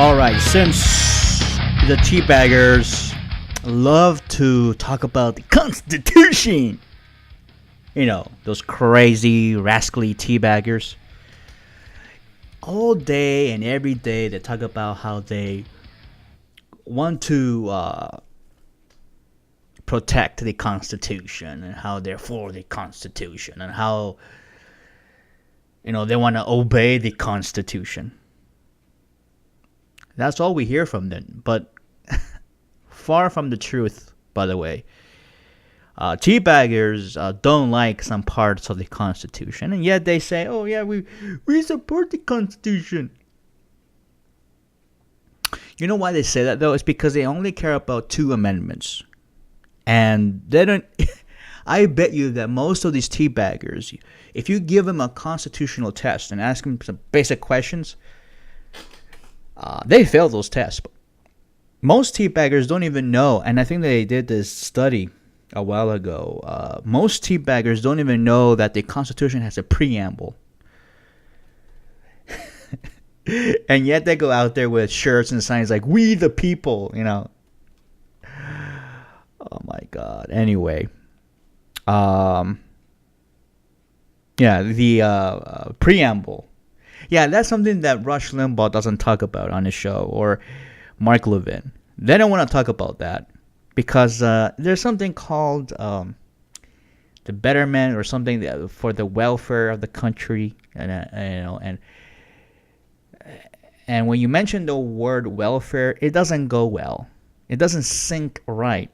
Alright, since the teabaggers love to talk about the Constitution, those crazy, rascally teabaggers, all day and every day they talk about how they want to protect the Constitution and how they're for the Constitution and how, they want to obey the Constitution. That's all we hear from them, but far from the truth, by the way. Teabaggers don't like some parts of the Constitution, and yet they say, oh yeah, we support the Constitution. You know why they say that, though? It's because they only care about 2 amendments. And they don't... I bet you that most of these teabaggers, if you give them a constitutional test and ask them some basic questions, they fail those tests. Most teabaggers don't even know, and I think they did this study a while ago. Most teabaggers don't even know that the Constitution has a preamble. And yet they go out there with shirts and signs like, "We the people," Oh my God. Anyway. The preamble. Yeah, that's something that Rush Limbaugh doesn't talk about on his show, or Mark Levin. They don't want to talk about that because there's something called the betterment or something for the welfare of the country, and when you mention the word welfare, it doesn't go well. It doesn't sync right.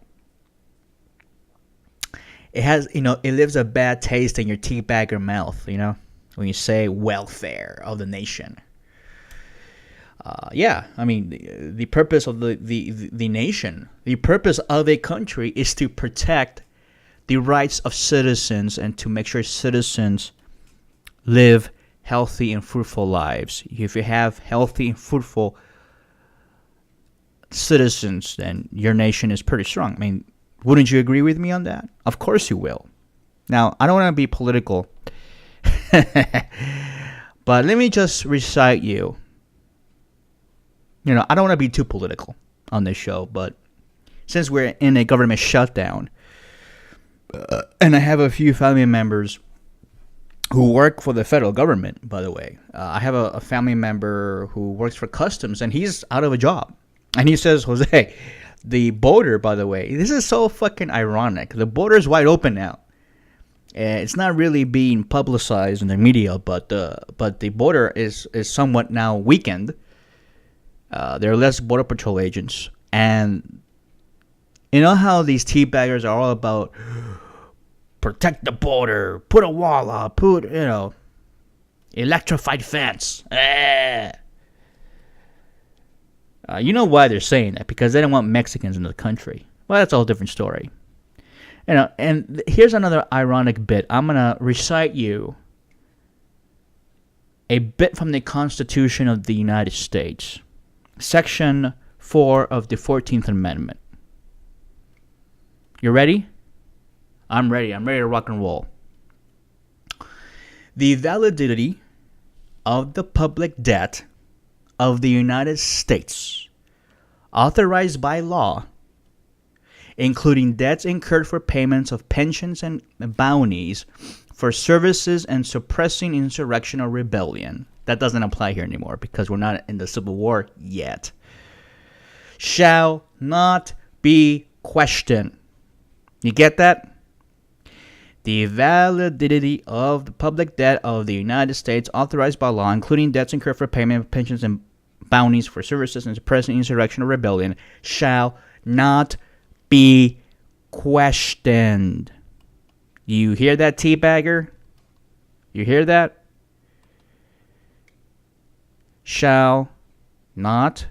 It has, it leaves a bad taste in your teabagger mouth, when you say welfare of the nation. The purpose of the nation, the purpose of a country is to protect the rights of citizens and to make sure citizens live healthy and fruitful lives. If you have healthy and fruitful citizens, then your nation is pretty strong. Wouldn't you agree with me on that? Of course you will. Now, I don't want to be political, but let me just recite you. I don't want to be too political on this show, but since we're in a government shutdown, and I have a few family members who work for the federal government, by the way. I have a family member who works for Customs, and he's out of a job. And he says, Jose, the border, by the way, this is so fucking ironic. The border is wide open now. It's not really being publicized in the media, but the border is somewhat now weakened. There are less Border Patrol agents. And you know how these teabaggers are all about protect the border, put a wall up, electrified fence. You know why they're saying that? Because they don't want Mexicans in the country. Well, that's a whole different story. And here's another ironic bit. I'm going to recite you a bit from the Constitution of the United States. Section 4 of the 14th Amendment. You ready? I'm ready. I'm ready to rock and roll. The validity of the public debt of the United States, authorized by law, including debts incurred for payments of pensions and bounties for services and suppressing insurrection or rebellion. That doesn't apply here anymore because we're not in the Civil War yet. Shall not be questioned. You get that? The validity of the public debt of the United States authorized by law, including debts incurred for payment of pensions and bounties for services and suppressing insurrection or rebellion, shall not be questioned. You hear that, teabagger? You hear that? Shall not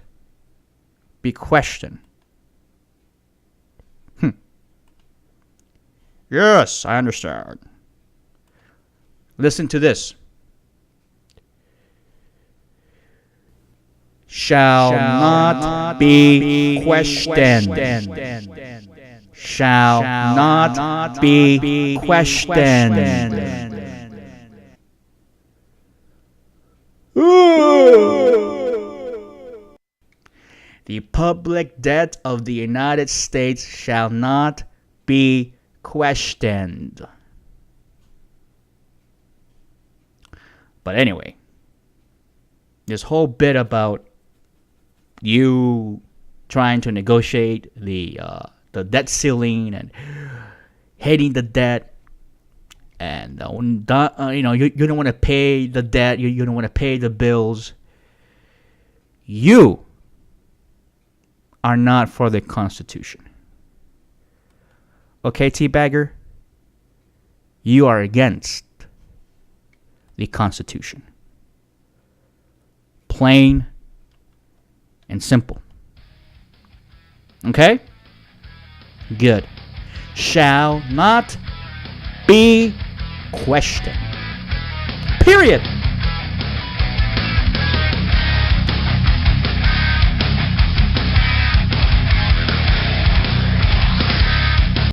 be questioned. Yes, I understand. Listen to this. Shall not be questioned. Shall not be questioned. The public debt of the United States shall not be questioned. But anyway, this whole bit about you trying to negotiate the debt ceiling and hating the debt, and you don't want to pay the debt, you don't want to pay the bills. You are not for the Constitution. Okay, Teabagger? You are against the Constitution. Plain and simple. Okay? Good. Shall not be questioned. Period.